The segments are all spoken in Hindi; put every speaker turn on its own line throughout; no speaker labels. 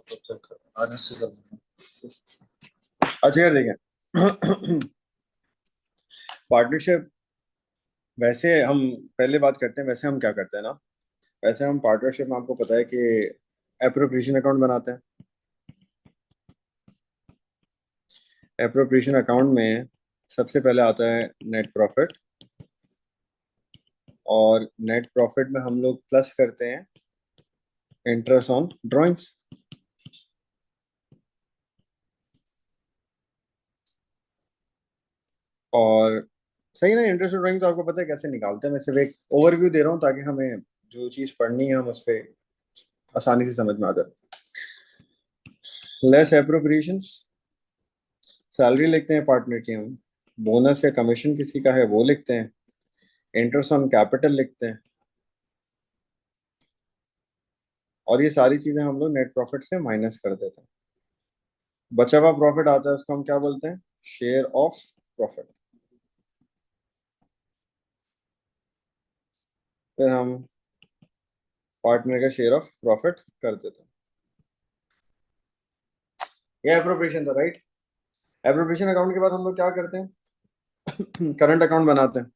तब तक आने से कर। अच्छा यार देखें पार्टनरशिप, वैसे हम पहले बात करते हैं, वैसे हम क्या करते हैं ना। वैसे हम पार्टनरशिप में आपको पता है कि एप्रोप्रिएशन अकाउंट बनाते हैं। एप्रोप्रिएशन अकाउंट में सबसे पहले आता है नेट प्रॉफिट, और नेट प्रॉफिट में हम लोग प्लस करते हैं इंटरेस्ट ऑन ड्राइंग्स। और सही ना, इंटरेस्ट ऑन ड्राइंग तो आपको पता है कैसे निकालते हैं। मैं सिर्फ एक ओवरव्यू दे रहा हूँ ताकि हमें जो चीज़ पढ़नी है हम उस पर आसानी से समझ में आ जाए। लेस एप्रोप्रिएशन, सैलरी लिखते हैं पार्टनर की हम, बोनस या कमीशन किसी का है वो लिखते हैं, इंटरेस्ट ऑन कैपिटल लिखते हैं, और ये सारी चीजें हम लोग नेट प्रॉफिट से माइनस कर देते हैं। बचा हुआ प्रॉफिट आता है, उसको हम क्या बोलते हैं? Share of profit. फिर हम पार्टनर का शेयर ऑफ प्रॉफिट कर देते हैं। ये एप्रोप्रिएशन था, राइट। एप्रोप्रिएशन अकाउंट के बाद हम लोग क्या करते हैं? करंट अकाउंट बनाते हैं।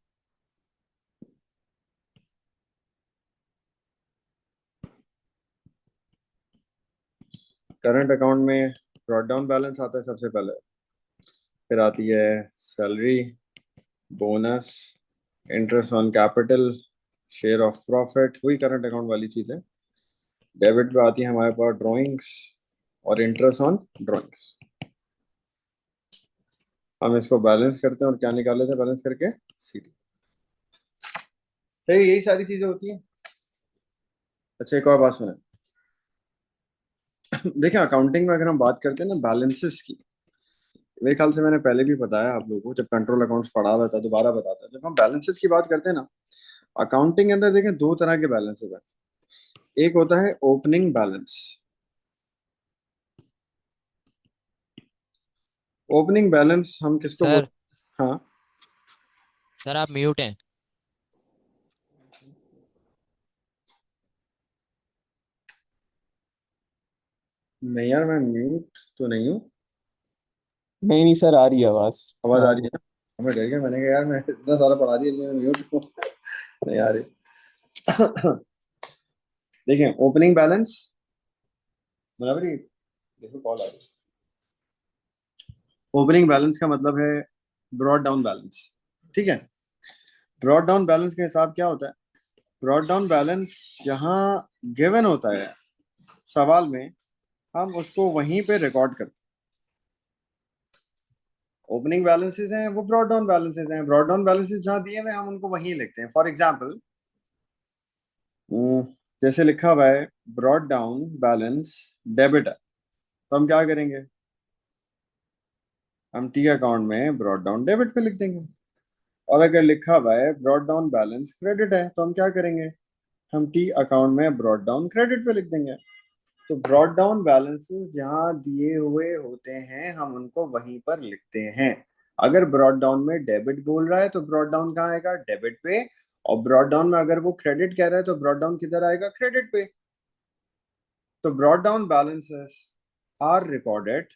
करंट अकाउंट में ब्रॉट डाउन बैलेंस आता है सबसे पहले, फिर आती है salary, bonus, interest on capital, share of profit, वही करंट अकाउंट वाली चीज है। डेबिट पे आती है हमारे पास ड्राइंग्स और इंटरेस्ट ऑन ड्राइंग्स। हम इसको बैलेंस करते हैं और क्या निकाल लेते हैं बैलेंस करके? सीडी। सही, यही सारी चीजें होती हैं। अच्छा एक और बात सुने। देखिए अकाउंटिंग में अगर हम बात करते हैं ना बैलेंसेस की, मेरे ख्याल से मैंने पहले भी बताया आप लोगों को, जब कंट्रोल अकाउंट्स पढ़ा हुआ था, दोबारा बताता है। जब हम बैलेंसेस की बात करते हैं ना, अकाउंटिंग के अंदर देखें दो तरह के बैलेंसेस हैं। एक होता है ओपनिंग बैलेंस। ओपनिंग बैलेंस हम किसको
सर।
बोलते हैं? हाँ।
सर आप म्यूट हैं।
नहीं यार, मैं म्यूट तो नहीं हूँ।
नहीं नहीं सर, आ रही है आवाज।
आवाज आ
हाँ।
रही है ना? हमें डर गया, मैंने कहा यार मैं इतना सारा पढ़ा दिया लेकिन मैं म्यूट हूँ। नहीं आ रही। देखिए ओपनिंग बैलेंस बराबर ही। देखो कॉल आ रही है। ओपनिंग बैलेंस का मतलब है ब्रॉड डाउन बैलेंस। ठीक है। ब्रॉड डाउन बैलेंस का हिसाब क्या होता है? ब्रॉड डाउन बैलेंस जहां गिवन होता है सवाल में, हम उसको वहीं पे रिकॉर्ड करते हैं। ओपनिंग बैलेंसेस हैं वो ब्रॉड डाउन बैलेंसेस हैं। ब्रॉड डाउन बैलेंसेस जहां दिए हुए हम उनको वहीं लिखते हैं। फॉर एग्जांपल जैसे लिखा हुआ है ब्रॉड डाउन बैलेंस डेबिट है, तो हम क्या करेंगे? हम टी अकाउंट में ब्रॉड डाउन डेबिट पे लिख देंगे। और अगर लिखा हुआ है ब्रॉड डाउन बैलेंस क्रेडिट है, तो हम क्या करेंगे? हम टी अकाउंट में ब्रॉड डाउन क्रेडिट पे लिख देंगे। तो ब्रॉड डाउन बैलेंसेस जहां दिए हुए होते हैं हम उनको वहीं पर लिखते हैं। अगर ब्रॉड डाउन में डेबिट बोल रहा है तो ब्रॉड डाउन कहाँ आएगा? डेबिट पे। और ब्रॉड डाउन में अगर वो क्रेडिट कह रहा है तो ब्रॉड डाउन किधर आएगा? क्रेडिट पे। तो brought down balances are recorded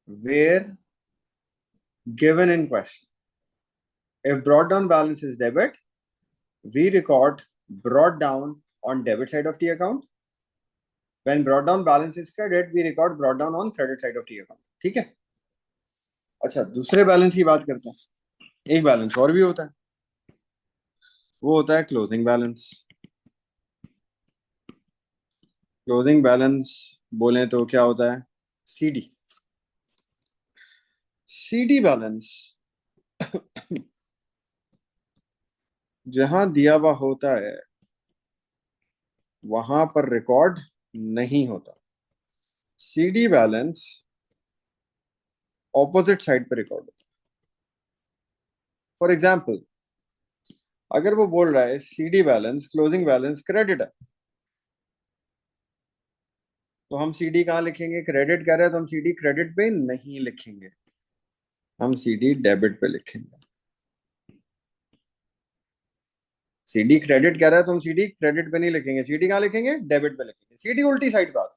where given in question. If brought down balance is debit, we record brought down on debit side of T account. When brought down balance is credit, we record brought down on credit side of T account. ठीक है। अच्छा दूसरे बैलेंस की बात करते हैं। एक बैलेंस और भी होता है, वो होता है क्लोजिंग बैलेंस। क्लोजिंग बैलेंस बोले तो क्या होता है? सीडी। सीडी बैलेंस जहां दिया हुआ होता है वहां पर रिकॉर्ड नहीं होता। सीडी बैलेंस ऑपोजिट साइड पर रिकॉर्ड होता है। फॉर एग्जाम्पल अगर वो बोल रहा है CD balance closing balance credit है, तो हम सीडी कहाँ लिखेंगे? क्रेडिट कह रहे हैं तो हम सीडी क्रेडिट पे नहीं लिखेंगे, हम सीडी डेबिट पे लिखेंगे। सीडी क्रेडिट कह रहा है तो हम सीडी क्रेडिट पे नहीं लिखेंगे, सीडी कहाँ लिखेंगे? डेबिट पे लिखेंगे। सीडी उल्टी साइड बात।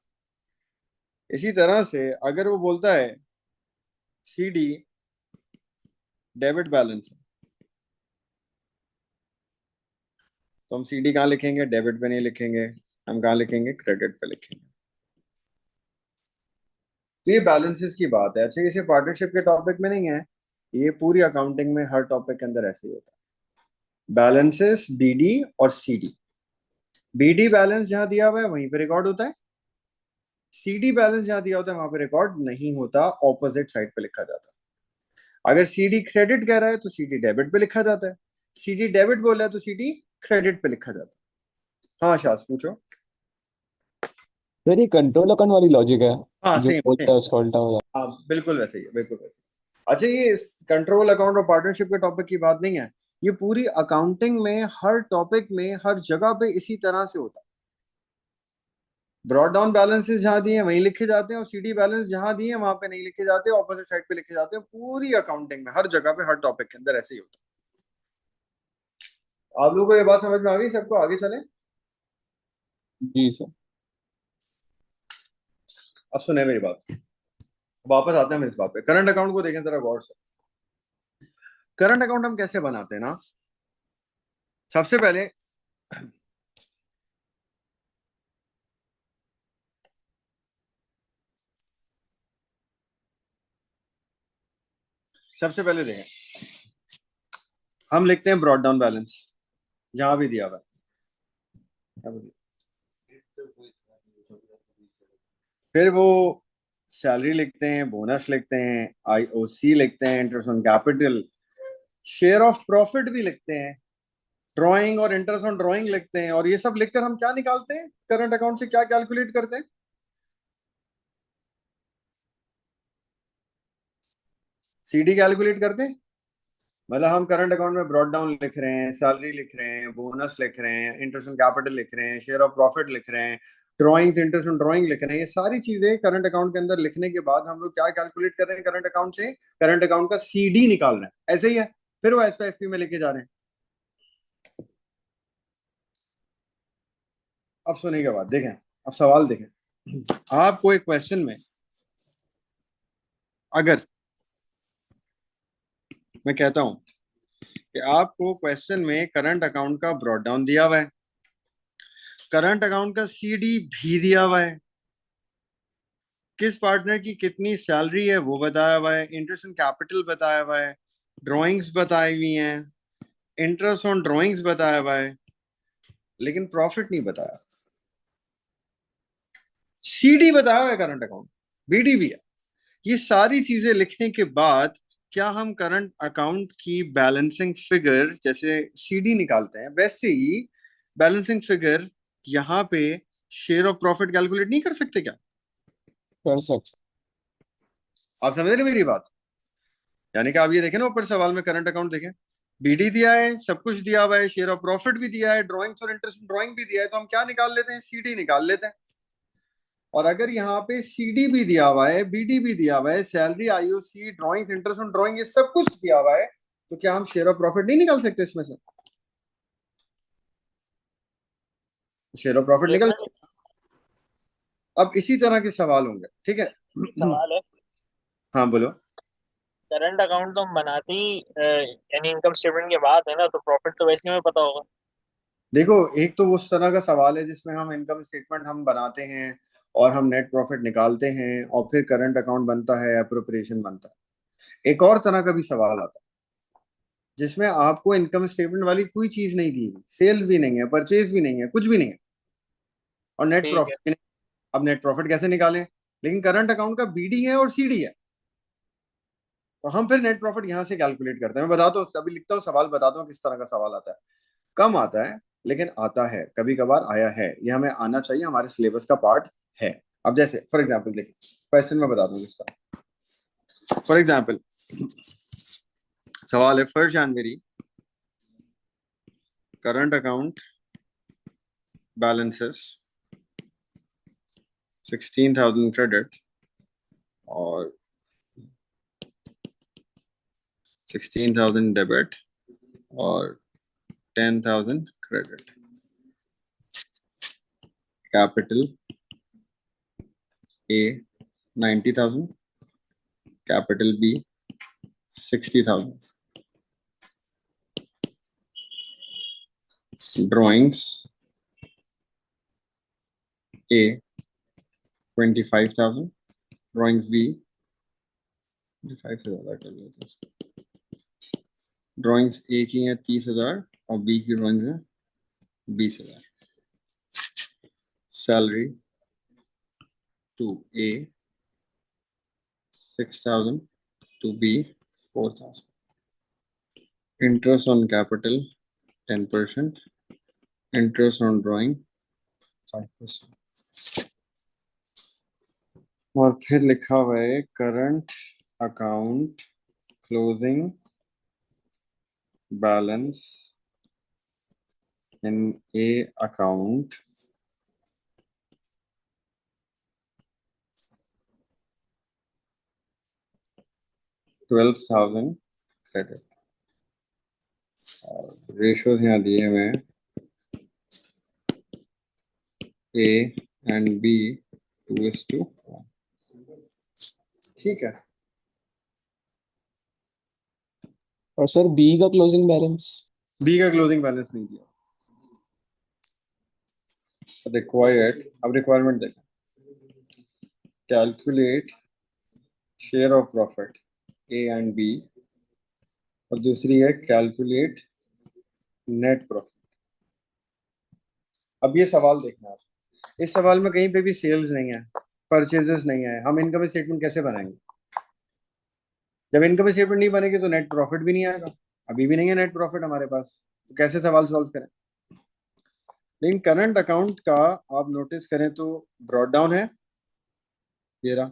इसी तरह से अगर वो बोलता है CD डेबिट बैलेंस है, तो हम CD कहाँ लिखेंगे? डेबिट पे नहीं लिखेंगे, हम कहाँ लिखेंगे? क्रेडिट पे लिखेंगे। तो ये बैलेंसेस की बात है। अच्छा, इसे पार्टनरशिप के टॉपिक में नहीं है, ये पूरी अकाउंटिंग में हर टॉपिक के अंदर ऐसे ही होता है। बैलेंसेस BD और CD। BD बैलेंस जहां दिया हुआ है वहीं पे रिकॉर्ड होता है, CD बैलेंस जहां दिया होता है वहां पे रिकॉर्ड नहीं होता, ऑपोजिट साइड पे लिखा जाता है। अगर CD क्रेडिट कह रहा है तो CD डेबिट पे लिखा जाता है, CD डेबिट बोल रहा है तो CD क्रेडिट पे लिखा जाता है। हाँ शास पूछो।
सर ये कंट्रोल अकाउंट वाली लॉजिक है,
हाँ
जो
सेम सेम।
बोलता है उसका उल्टा हो जाता
हाँ बिल्कुल वैसे ही है, बिल्कुल वैसे ही। अच्छा, ये कंट्रोल अकाउंट और पार्टनरशिप के टॉपिक की बात नहीं है, ये पूरी अकाउंटिंग में हर टॉपिक में हर जगह पे इसी तरह से होता है। ब्रॉड डाउन बैलेंसेस जहां दिए हैं वहीं लिखे जाते हैं, और CD बैलेंस जहां दिए हैं वहां पे नहीं लिखे जाते, ऑपोजिट साइड पे लिखे जाते हैं। पूरी अकाउंटिंग में हर जगह पे हर टॉपिक के अंदर ऐसे ही होता है। आप लोगों को ये बात समझ में आ गई? सबको आगे चलें।
है। जी सर।
अब सुने मेरी बात, वापस आते हैं हम इस बात पे। करंट अकाउंट को देखें जरा गौर से। करंट अकाउंट हम कैसे बनाते हैं ना, सबसे पहले सबसे पहले देखें, हम लिखते हैं ब्रॉड डाउन बैलेंस जहां भी दिया हुआ है। फिर वो सैलरी लिखते हैं, बोनस लिखते हैं, IOC लिखते हैं, interest on capital, share of profit भी लिखते हैं, ड्राइंग और इंटरेस्ट ऑन ड्राइंग लिखते हैं। और ये सब लिखकर हम क्या निकालते हैं? करंट अकाउंट से क्या कैलकुलेट करते हैं? CD कैलकुलेट करते हैं। मतलब हम करंट अकाउंट में ब्रॉड डाउन लिख रहे हैं, सैलरी लिख रहे हैं, बोनस लिख रहे हैं, इंटरेस्ट ऑन कैपिटल लिख रहे हैं, शेयर ऑफ प्रॉफिट लिख रहे हैं, ड्राइंग्स इंटरेस्ट ऑन ड्राइंग लिख रहे हैं। ये सारी चीजें करंट अकाउंट के अंदर लिखने के बाद हम लोग क्या कैलकुलेट कर रहे हैं? करंट अकाउंट से करंट अकाउंट का CD निकाल रहे हैं। ऐसे ही है। फिर वो SYFP में लेके जा रहे हैं। अब सुनने के बाद देखें, अब सवाल देखें। आपको एक क्वेश्चन में अगर मैं कहता हूं कि आपको क्वेश्चन में करंट अकाउंट का ब्रॉड डाउन दिया हुआ है, करंट अकाउंट का CD भी दिया हुआ है, किस पार्टनर की कितनी सैलरी है वो बताया हुआ है, इंटरेस्ट ऑन कैपिटल बताया हुआ है, ड्राइंग्स बताई हुई हैं, इंटरेस्ट ऑन ड्राइंग्स बताया हुआ है, लेकिन प्रॉफिट नहीं बताया। CD बताया हुआ है, करंट अकाउंट, BD भी है। ये सारी चीजें लिखने के बाद क्या हम करंट अकाउंट की बैलेंसिंग फिगर जैसे CD निकालते हैं वैसे ही बैलेंसिंग फिगर यहाँ पे शेयर ऑफ प्रॉफिट कैलकुलेट नहीं कर सकते क्या?
कर सकते।
आप समझ रहे मेरी बात? यानी कि आप ये देखें ना, ऊपर सवाल में करंट अकाउंट देखें, BD दिया है, सब कुछ दिया हुआ है, शेयर ऑफ प्रॉफिट भी दिया है, ड्राइंग्स और इंटरेस्ट ड्राइंग भी दिया है, तो हम क्या निकाल लेते हैं? CD निकाल लेते हैं। और अगर यहाँ पे CD भी दिया हुआ है, BD भी दिया हुआ है, salary, IOC, drawings interest on drawing, ये सब कुछ दिया हुआ है, तो क्या हम शेयर ऑफ प्रॉफिट नहीं निकाल सकते इसमें से? शेयर ऑफ प्रॉफिट
एक
निकल।
मिनट।
अब इसी तरह के सवाल होंगे, ठीक है?
एक सवाल है।
हाँ बोलो।
करंट अकाउंट तो हम बनाते ही यानी इनकम स्टेटमेंट के बाद है ना, तो प्रॉफिट तो वैसे हमें पता होगा।
देखो, एक तो उस तरह का सवाल है जिसमें हम इनकम स्टेटमेंट हम बनाते हैं और हम नेट प्रॉफिट निकालते हैं और फिर करंट अकाउंट बनता है, अप्रोप्रिएशन बनता है। एक और तरह का भी सवाल आता है जिसमें आपको इनकम स्टेटमेंट वाली कोई चीज नहीं दी हुई, सेल्स भी नहीं है, परचेज भी नहीं है, कुछ भी नहीं है, और नेट
ठीक है।
प्रॉफिट। अब नेट प्रॉफिट कैसे निकालें? लेकिन करंट अकाउंट का BD है और CD है, तो हम फिर नेट प्रॉफिट यहां से कैलकुलेट करते हैं। मैं बताता हूँ, अभी लिखता हूँ सवाल, बताता हूँ किस तरह का सवाल आता है। कम आता है लेकिन आता है, कभी कभार आया है, ये हमें आना चाहिए, हमारे सिलेबस का पार्ट है। अब जैसे फॉर एग्जाम्पल देखिए, क्वेश्चन में बताता हूँ किस तरह। फॉर एग्जाम्पल सवाल है, 1 जनवरी करंट अकाउंट बैलेंसेस 16,000 क्रेडिट और 16,000 डेबिट और 10,000 credit, capital A 90,000, capital B 60,000. Drawings A 25,000, drawings B 25 से ज़्यादा कर लेते हैं. ड्राइंग्स ए की हैं 30,000 और बी की ड्राइंग्स है 20,000. Salary to A 6,000, to B 4,000. Interest on capital 10%. Interest on drawing 5%. और फिर लिखा हुआ है करंट अकाउंट क्लोजिंग बैलेंस इन ए अकाउंट $12,000 क्रेडिट. रेशियोज यहाँ दिए हुए हैं A and B 2:1. ठीक है.
और सर बी का क्लोजिंग बैलेंस?
बी का क्लोजिंग बैलेंस नहीं दिया. रिक्वायर्ड, अब रिक्वायरमेंट देखें. Calculate share of profit A and B और दूसरी है कैलकुलेट नेट प्रॉफिट. अब ये सवाल देखना आप. इस सवाल में कहीं पे भी सेल्स नहीं है, परचेजेस नहीं है. हम इनकम स्टेटमेंट कैसे बनाएंगे? जब इनकम स्टेटमेंट नहीं बनेगी तो नेट प्रॉफिट भी नहीं आएगा. अभी भी नहीं है नेट प्रॉफिट हमारे पास, तो कैसे सवाल सॉल्व करें? लेकिन करंट अकाउंट का आप नोटिस करें तो ब्रॉड डाउन है ये रहा,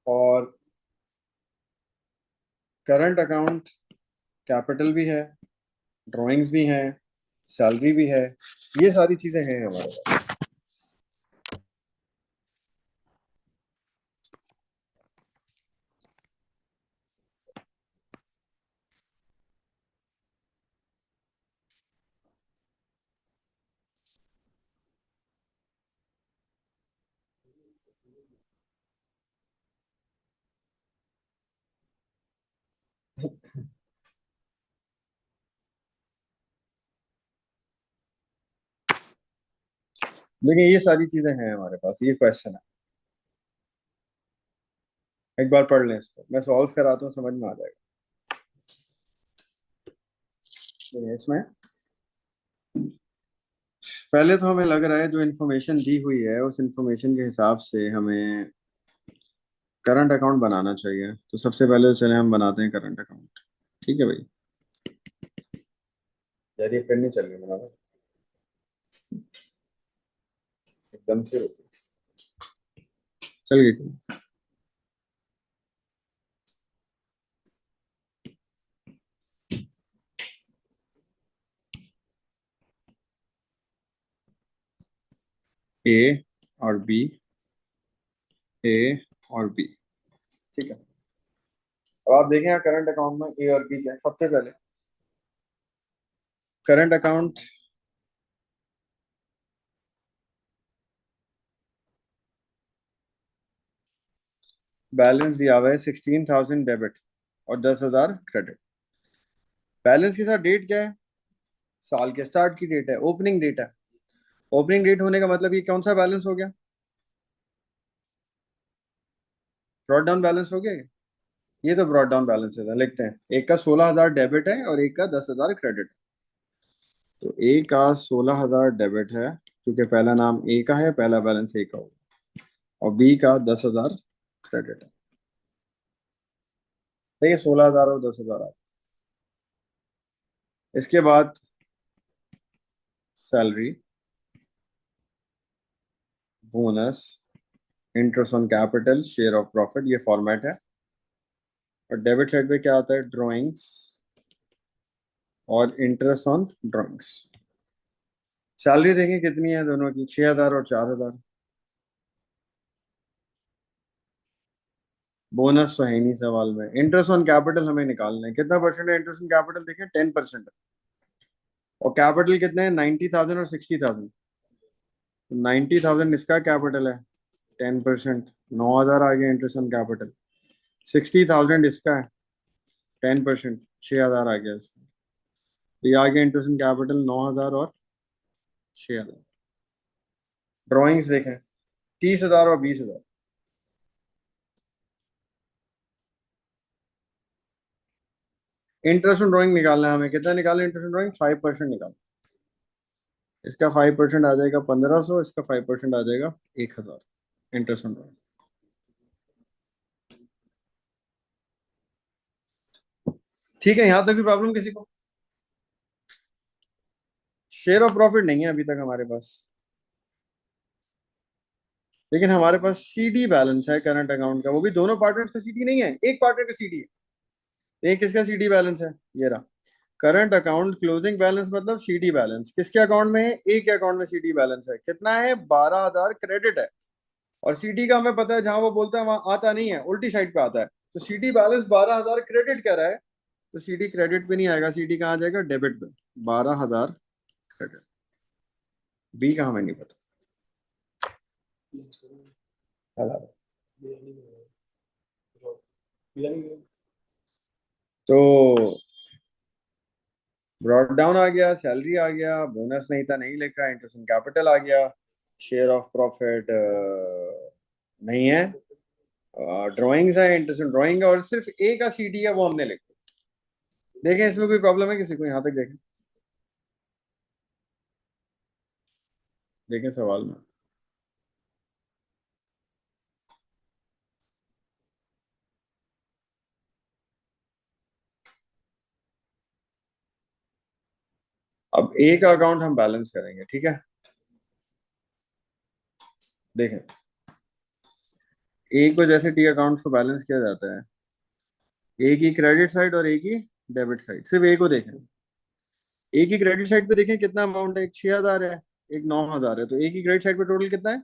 और करंट अकाउंट कैपिटल भी है, ड्राइंग्स भी हैं, सैलरी भी है. ये सारी चीजें हैं हमारे पास. लेकिन ये सारी चीजें हैं हमारे पास. ये क्वेश्चन है, एक बार पढ़ लें इसको, मैं सॉल्व कराता हूँ, समझ में आ जाएगा. इसमें पहले तो हमें लग रहा है जो इन्फॉर्मेशन दी हुई है उस इन्फॉर्मेशन के हिसाब से हमें करंट अकाउंट बनाना चाहिए. तो सबसे पहले तो चले हम बनाते हैं करंट अकाउंट. ठीक है भाई, यार ये फिर नहीं चल रही बनाना, एकदम से रुको. चल गई चल. ए और बी, ए और बी. ठीक है. अब आप देखें यहाँ करंट अकाउंट में ए और बी क्या है. सबसे पहले करंट अकाउंट बैलेंस दिया हुआ है 16,000 डेबिट और 10,000 क्रेडिट. बैलेंस के साथ डेट क्या है? साल के स्टार्ट की डेट है, ओपनिंग डेट है. ओपनिंग डेट होने का मतलब ये कौन सा बैलेंस हो गया? ब्रॉड डाउन बैलेंस हो गया ये. ये तो ब्रॉड डाउन बैलेंस है. लिखते हैं एक का 16,000 डेबिट है और एक का 10,000 क्रेडिट है. तो ए का 16,000 डेबिट है क्योंकि पहला नाम ए का है, पहला बैलेंस ए का होगा, और बी का 10,000 क्रेडिट है. देखिए 16,000 और 10,000. इसके बाद salary, bonus, interest on capital, share of profit, ये फॉर्मेट है. और डेबिट साइड पे क्या आता है? ड्राइंग्स और इंटरेस्ट ऑन ड्राइंग्स. सैलरी देखें कितनी है दोनों की, 6,000 और 4,000. बोनस तो है ही नहीं सवाल में. इंटरेस्ट ऑन कैपिटल हमें निकालना है. कितना परसेंट है इंटरेस्ट ऑन कैपिटल? देखें 10%. और कैपिटल कितने हैं? 90,000 और 60,000. 90,000 इसका कैपिटल है, 10%, 9,000 आ गया इंटरेस्ट ऑन कैपिटल। 60,000 इसका है, 10%, 6,000 आ गया इसका। तो ये आ गया इंटरेस्ट ऑन कैपिटल 9,000 और 6,000। ड्रॉइंग्स देखें, 30,000 और 20,000। इंटरेस्ट ऑन ड्राइंग निकालना है हमें, कितना निकालना है इंटरेस्ट ऑन ड्राइंग? 5% निकालना। इसका 5% आ जाएगा 1,500, इसका 5% आ जाएगा 1,000 इंटरेस्ट ऑन ड्राइंग। ठीक है, यहां तक भी प्रॉब्लम किसी को? शेयर ऑफ प्रॉफिट नहीं है अभी तक हमारे पास, लेकिन हमारे पास सीडी बैलेंस है करंट अकाउंट का। वो भी दोनों पार्टनर्स का सीडी नहीं है, एक पार्टनर का सीडी है। एक किसका सीडी बैलेंस है? ये रहा करंट अकाउंट क्लोजिंग बैलेंस, मतलब सीडी बैलेंस किसके अकाउंट में है? एक के अकाउंट में सीडी बैलेंस है। कितना है? 12,000 क्रेडिट है। और सीडी का हमें पता है, जहां वो बोलता है वहां आता नहीं है, उल्टी साइड पे आता है। तो सीडी बैलेंस 12,000 क्रेडिट कह रहा है, तो सीडी क्रेडिट पे नहीं आएगा, सीडी कहाँ आ जाएगा? डेबिट पे। 12,000 क्रेडिट। बी का हमें नहीं पता। तो ब्रॉड डाउन आ गया, सैलरी आ गया, बोनस नहीं था नहीं लिखा, इंटरेस्ट ऑन कैपिटल आ गया, शेयर ऑफ प्रॉफिट नहीं है, ड्राइंग्स है, इंटरेस्ट ऑन ड्राइंग है, और सिर्फ ए का सीडी है वो हमने लिखा। देखें इसमें कोई प्रॉब्लम है किसी को? यहां तक देखें, देखें सवाल में। अब ए का अकाउंट हम बैलेंस करेंगे, ठीक है? देखें, ए को जैसे टी अकाउंट को बैलेंस किया जाता है, ए की क्रेडिट साइड और ए की डेबिट साइड। सिर्फ ए को देखें, ए की क्रेडिट साइड पे देखें कितना अमाउंट है, एक 6,000 है, एक 9,000 है। तो ए की क्रेडिट साइड पे टोटल कितना है?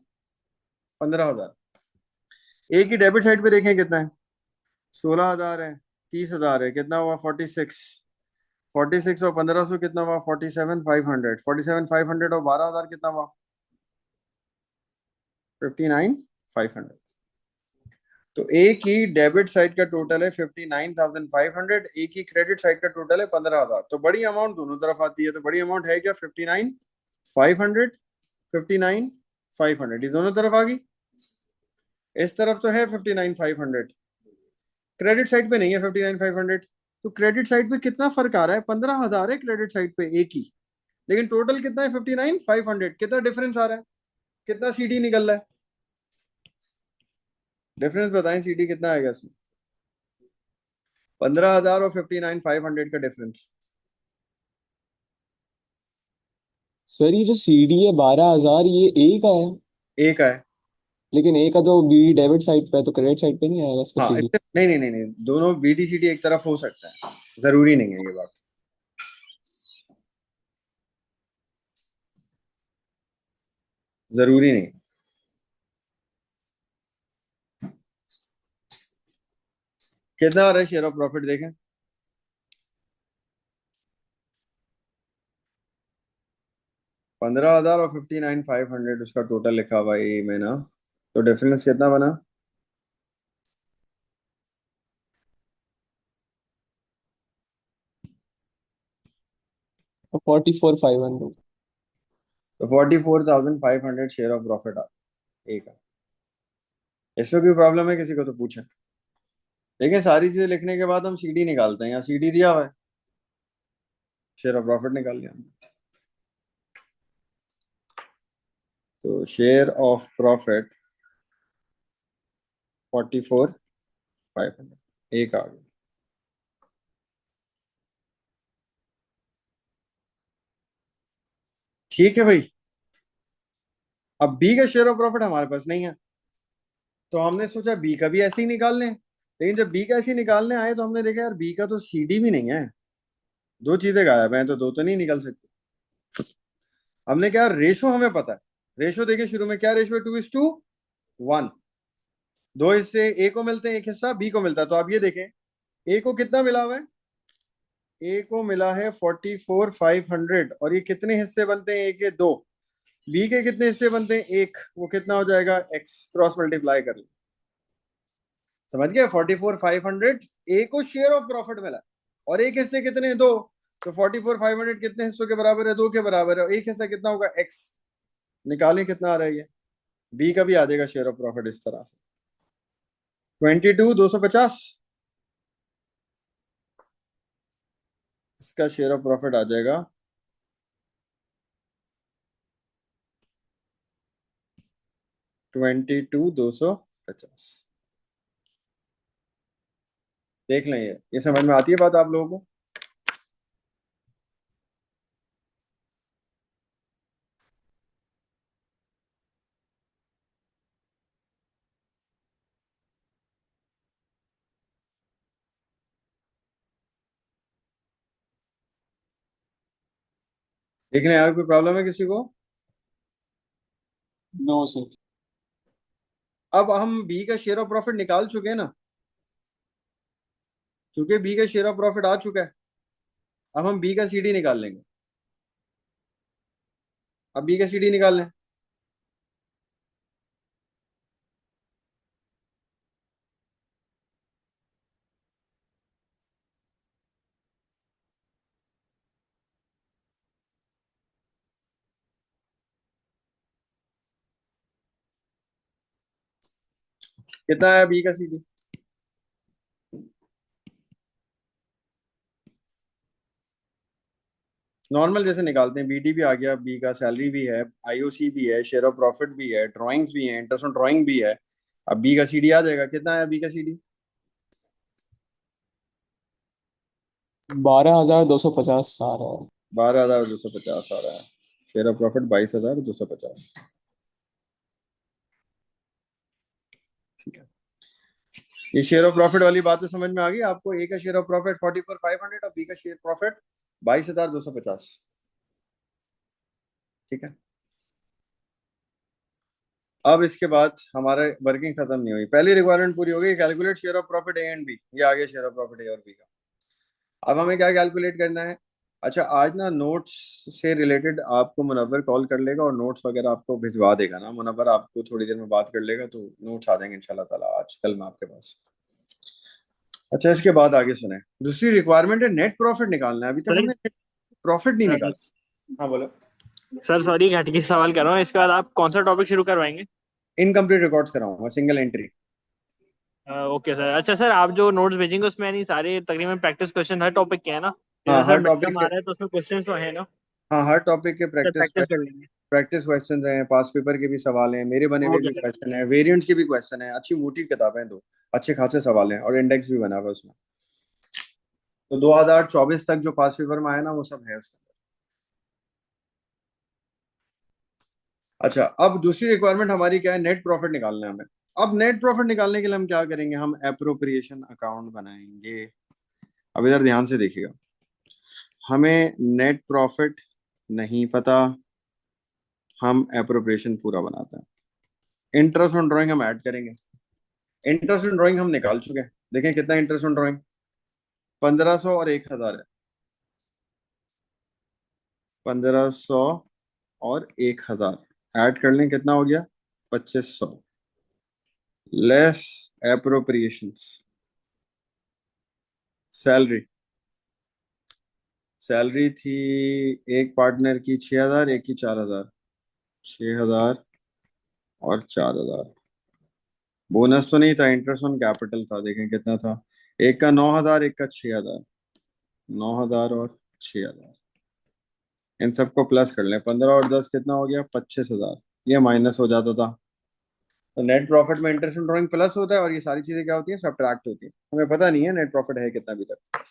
15,000। ए की डेबिट साइड पे देखें कितना है? 16,000 है, 30,000 है, कितना हुआ? 46। 46 और 1,500 कितना हुआ? 47,500। 47,500 और 12,000 कितना हुआ? 59,500। तो ए की डेबिट साइड का टोटल है 59,500, ए की क्रेडिट साइड का टोटल है 15,000। तो बड़ी अमाउंट दोनों तरफ आती है। तो बड़ी अमाउंट है क्या? 59,500, 59,500, ये दोनों तरफ आ गई। इस तरफ तो है 59,500, क्रेडिट साइड पे नहीं है 59,500। तो क्रेडिट साइड पे कितना फर्क आ रहा है? 15,000 है क्रेडिट साइड पे ए की, लेकिन टोटल कितना है? 59,500। कितना डिफरेंस आ रहा है? कितना सीडी निकल रहा है? डिफरेंस बताएं, सीडी कितना आएगा इसमें? 15,000 और 59,500 का डिफरेंस।
सर ये जो सीडी है 12,000, ये ए का है,
ए का है।
लेकिन ए का तो बी डेबिट साइड पे है, तो क्रेडिट साइड पे नहीं आएगा इसका
हाँ,
सीडी।
इससे नहीं नहीं नहीं नहीं, दोनों बीडीसीडी एक तरफ हो सकता है, जरूरी नहीं है ये बात, जरूरी नहीं। कितना आ रहा है शेयर ऑफ प्रॉफिट देखें? 15,000 और 59,500 उसका टोटल लिखा हुआ है ए में ना। तो डिफरेंस कितना बना?
44,500।
तो 44,500 शेयर ऑफ प्रॉफिट आ ए का। इसमें कोई प्रॉब्लम है किसी को? तो पूछें। देखिए, सारी चीजें लिखने के बाद हम सीडी निकालते हैं। यहाँ सीडी दिया हुआ है, शेयर ऑफ प्रॉफिट निकाल लिया हमने। तो शेयर ऑफ प्रॉफिट 44,500 एक आ गया। ठीक है भाई। अब बी का शेयर ऑफ प्रॉफिट हमारे पास नहीं है, तो हमने सोचा बी का भी ऐसे ही निकाल लें। लेकिन जब बी का ऐसे ही निकालने आए तो हमने देखा यार बी का तो सीडी भी नहीं है, दो चीजें गायब हैं, तो दो तो नहीं निकल सकती। हमने क्या, रेशो हमें पता है। रेशो देखें, शुरू में क्या रेशो है? 2:1। दो हिस्से ए को मिलते हैं, एक हिस्सा बी को मिलता है। तो आप ये देखें, ए को कितना मिला हुआ है? ए को मिला है 44,500, और ये कितने हिस्से बनते हैं ए के? दो। बी के कितने हिस्से बनते हैं? एक, वो कितना हो जाएगा? एक्स, क्रॉस मल्टीप्लाई कर लो। समझ गए? 44,500 ए को शेयर ऑफ प्रॉफिट मिला, और एक हिस्से कितने हैं? दो। तो 44,500 कितने हिस्सों के बराबर है? दो के बराबर है। एक हिस्सा कितना होगा? एक्स। निकालें कितना आ रहा है ये। बी का भी आ जाएगा शेयर ऑफ प्रॉफिट इस तरह से, 22,250। इसका शेयर ऑफ प्रॉफिट आ जाएगा 22,250। देख लें, ये समझ में आती है बात आप लोगों को? देख लें यार, कोई प्रॉब्लम है किसी को?
No sir.
अब हम बी का शेयर ऑफ प्रॉफिट निकाल चुके हैं ना, क्योंकि बी का शेयर ऑफ प्रॉफिट आ चुका है। अब हम बी का सीडी निकाल लेंगे। अब बी का सीडी निकाल लें। कितना है बी का सीडी? नॉर्मल जैसे निकालते हैं, बीडी भी आ गया, बी का सैलरी भी है, आईओसी भी है, शेयर ऑफ प्रॉफिट भी है, ड्राइंग्स भी है, इंटरेस्ट ऑन ड्राइंग भी है। अब बी का सीडी आ जाएगा। कितना है बी का सीडी?
12,250 आ रहा है।
12,250 आ रहा है। Share of profit 22,250। ठीक है, ये शेयर ऑफ प्रॉफिट वाली बात तो समझ में आ गई आपको? ए का शेयर ऑफ प्रॉफिट 44,500 और बी का शेयर प्रॉफिट 22,250। ठीक है, अब इसके बाद हमारा वर्किंग खत्म नहीं हुई, पहली रिक्वायरमेंट पूरी हो गई, calculate share of profit A and B. ये आ गया शेयर ऑफ प्रॉफिट ए और बी का। अब हमें क्या कैलकुलेट करना है? अच्छा, आज ना नोट्स से रिलेटेड आपको मुनव्वर कॉल कर लेगा और नोट्स वगैरह आपको भिजवा देगा ना। मुनव्वर आपको थोड़ी देर में बात कर लेगा, तो नोट्स आ जाएंगे इंशाल्लाह ताला आज कल में आपके पास। अच्छा, इसके बाद आगे सुने, दूसरी रिक्वायरमेंट है नेट प्रॉफिट निकालना है। अभी तक
सर
हमने नेट प्रॉफिट नहीं निकाला। हाँ बोलो।
सर सॉरी, घट के सवाल कर रहा हूँ। इसके बाद आप कौन सा टॉपिक शुरू करवाएंगे?
इनकम्प्लीट रिकॉर्ड्स कराऊंगा, सिंगल एंट्री।
Okay sir. अच्छा सर, आप जो नोट्स भेजेंगे उसमें यानी सारे तकरीबन प्रैक्टिस क्वेश्चन हर टॉपिक के हैं ना?
हाँ,
जैसे सर
हर
मिड
टॉपिक
टर्म
के।
आ रहा है तो उसमें क्वेश्चन तो है ना?
हाँ, हर टॉपिक के
सर
प्रैक्टिस
प्रैक्टिस कर लेंगे।
प्रैक्टिस क्वेश्चन हैं, पास पेपर के भी सवाल हैं, मेरे बने हुए
ओके
भी
सर।
क्वेश्चन है, वेरिएंट्स के भी क्वेश्चन है। अच्छी मोटी किताबें हैं, दो अच्छे खासे सवाल हैं, और इंडेक्स भी बना हुआ है उसमें। तो 2024 तक जो पास पेपर में आया ना, वो सब है उसमें। अच्छा, अब दूसरी रिक्वायरमेंट हमारी क्या है? नेट प्रॉफिट निकालना है हमें। अब नेट प्रॉफिट निकालने के लिए हम क्या करेंगे? हम एप्रोप्रिएशन अकाउंट बनाएंगे। अब इधर ध्यान से देखिएगा, हमें नेट प्रॉफिट नहीं पता, हम एप्रोप्रिएशन पूरा बनाते हैं। इंटरेस्ट ऑन ड्राइंग हम ऐड करेंगे। इंटरेस्ट ऑन ड्राइंग हम निकाल चुके हैं। देखें कितना इंटरेस्ट ऑन ड्राइंग, 1,500 और 1,000 है। 1,500 और 1,000 ऐड कर लें, कितना हो गया? 2,500 लेस एप्रोप्रिएशंस। सैलरी, सैलरी थी एक पार्टनर की 6,000, एक की 4,000। 6,000 और 4,000। बोनस तो नहीं था, इंटरेस्ट ऑन कैपिटल था। देखें कितना था, एक का 9,000, एक का 6,000। 9,000 और 6,000, इन सबको प्लस कर लें। 15 और 10 कितना हो गया? 25,000। ये माइनस हो जाता था। तो नेट प्रॉफिट में इंटरेस्ट ऑन ड्राइंग प्लस होता है, और ये सारी चीजें क्या होती हैं? सब्ट्रैक्ट होती हैं। हमें पता नहीं है नेट प्रॉफिट है कितना अभी तक।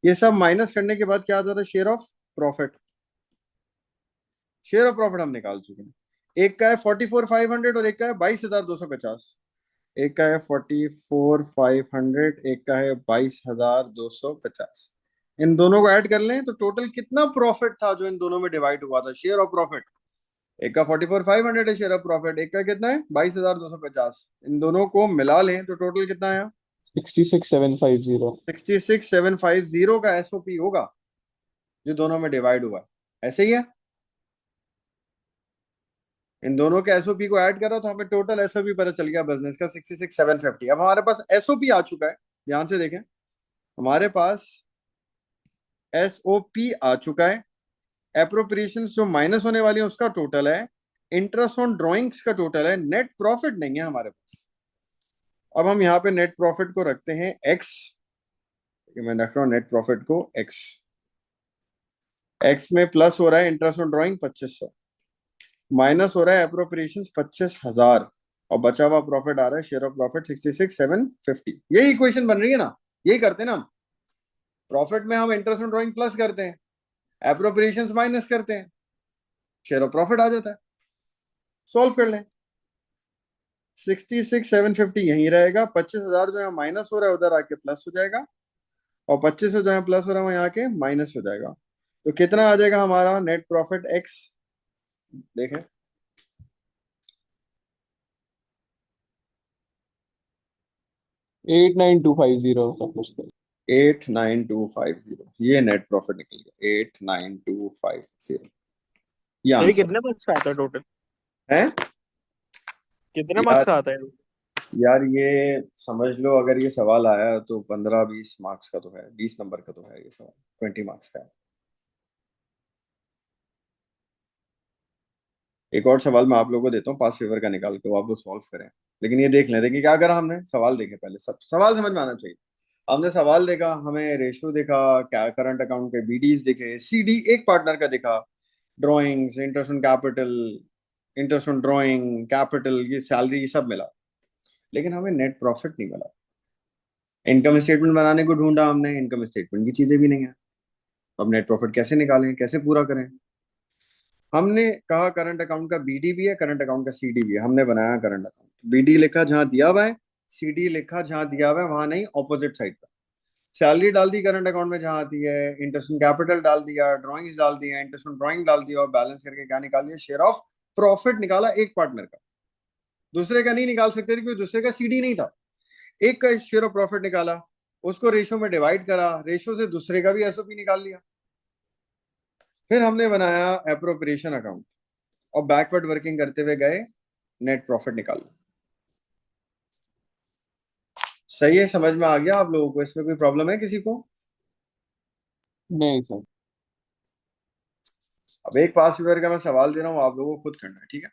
ये सब माइनस करने के बाद क्या आता था? Share of profit. Share of profit हम निकाल चुके हैं। एक का है 44,500 और एक का है 22,250। एक का है 44,500, एक का है 22,250। इन दोनों को ऐड कर लें तो टोटल कितना प्रॉफिट था जो इन दोनों में डिवाइड हुआ था? Share of profit. एक का 44,500 है शेयर ऑफ प्रॉफिट, एक का कितना है? 22,250। इन दोनों को मिला लें तो टोटल कितना है?
66,750।
66,750 का एसओपी होगा जो दोनों में डिवाइड हुआ है। ऐसे ही है। इन दोनों के एसओपी को ऐड करो तो हमें टोटल एसओपी पता चल गया बिजनेस का 66,750। अब हमारे पास एसओपी आ चुका है, ध्यान से देखें, हमारे पास एसओपी आ चुका है। एप्रोप्रिएशन जो माइनस होने वाली है उसका टोटल है, इंटरेस्ट ऑन ड्रॉइंग्स का टोटल है, नेट प्रॉफिट नहीं है हमारे पास। अब हम यहाँ पे नेट प्रॉफिट को रखते हैं एक्स, मैं रख रहा हूँ नेट प्रॉफिट को एक्स। एक्स में प्लस हो रहा है इंटरेस्ट ऑन ड्रॉइंग 2500, माइनस हो रहा है अप्रोप्रिएशन 25,000, और बचा हुआ प्रॉफिट आ रहा है शेयर ऑफ प्रॉफिट 66,750। यही इक्वेशन बन रही है ना, यही करते हैं ना हम। प्रॉफिट में हम इंटरेस्ट ऑन ड्रॉइंग प्लस करते हैं, एप्रोप्रिएशन माइनस करते हैं, शेयर ऑफ प्रॉफिट आ जाता है। सॉल्व कर लें, 66,750 यही रहेगा, 25,000 जो है माइनस हो रहा है उधर आके प्लस हो जाएगा, और 2500 जो है प्लस हो रहा है वो यहाँ के माइनस हो जाएगा। तो कितना आ जाएगा हमारा नेट प्रॉफिट एक्स, देखें
89250 सब कुछ कर।
89250, ये नेट प्रॉफिट निकल गया 89250, ये
मेरी
आंसर
कितने मार्क्स का आता है टोटल?
है।
कितने मार्क्स
यार
का आता है?
यार ये समझ लो, अगर ये सवाल आया तो 15-20 मार्क्स का तो है, 20 नंबर का तो है ये सवाल, 20 मार्क्स का है। एक और सवाल मैं आप लोगों को देता हूँ, पास फेवर का निकाल के, वो आप लोग सॉल्व करें। लेकिन ये देख लें, देखिए क्या करा हमने, सवाल देखे पहले, सब सवाल समझ में आना चाहिए। हमने सवाल देखा, हमें रेशो देखा, क्या करंट अकाउंट के बीडीज दिखे, सीडी एक पार्टनर का दिखा, drawings, interest on capital, interest on drawing, capital, ये सैलरी, ये सब मिला, लेकिन हमें नेट प्रॉफिट नहीं मिला। इनकम स्टेटमेंट बनाने को ढूंढा हमने, इनकम स्टेटमेंट की चीजें भी नहीं है। अब नेट प्रॉफिट कैसे निकालें, कैसे पूरा करें? हमने कहा करंट अकाउंट का बीडी भी है, करंट अकाउंट का सीडी भी है, हमने बनाया करंट अकाउंट, बीडी लिखा जहां दिया हुआ है, सीडी लिखा जहां दिया हुआ है, वहां नहीं, ऑपोजिट साइड पर। सैलरी डाल दी करंट अकाउंट में जहां आती है, इंटरेस्ट ऑन कैपिटल डाल दिया, ड्राइंग्स डाल दिया, इंटरेस्ट ऑन ड्राइंग डाल दिया, और बैलेंस करके क्या निकाल लिया, शेयर ऑफ प्रॉफिट निकाला एक पार्टनर का। दूसरे का नहीं निकाल सकते थे क्योंकि दूसरे का सीडी नहीं था। एक का शेयर ऑफ प्रॉफिट निकाला, उसको रेशो में डिवाइड करा, रेशो से दूसरे का भी एसओपी निकाल लिया। फिर हमने बनाया एप्रोप्रिएशन अकाउंट, और बैकवर्ड वर्किंग करते हुए गए, नेट प्रॉफिट निकाल लो। सही है, समझ में आ गया आप लोगों को? इसमें कोई प्रॉब्लम है किसी को?
नहीं सर।
अब एक पास पेपर का मैं सवाल दे रहा हूँ, आप लोगों को खुद करना है, ठीक है?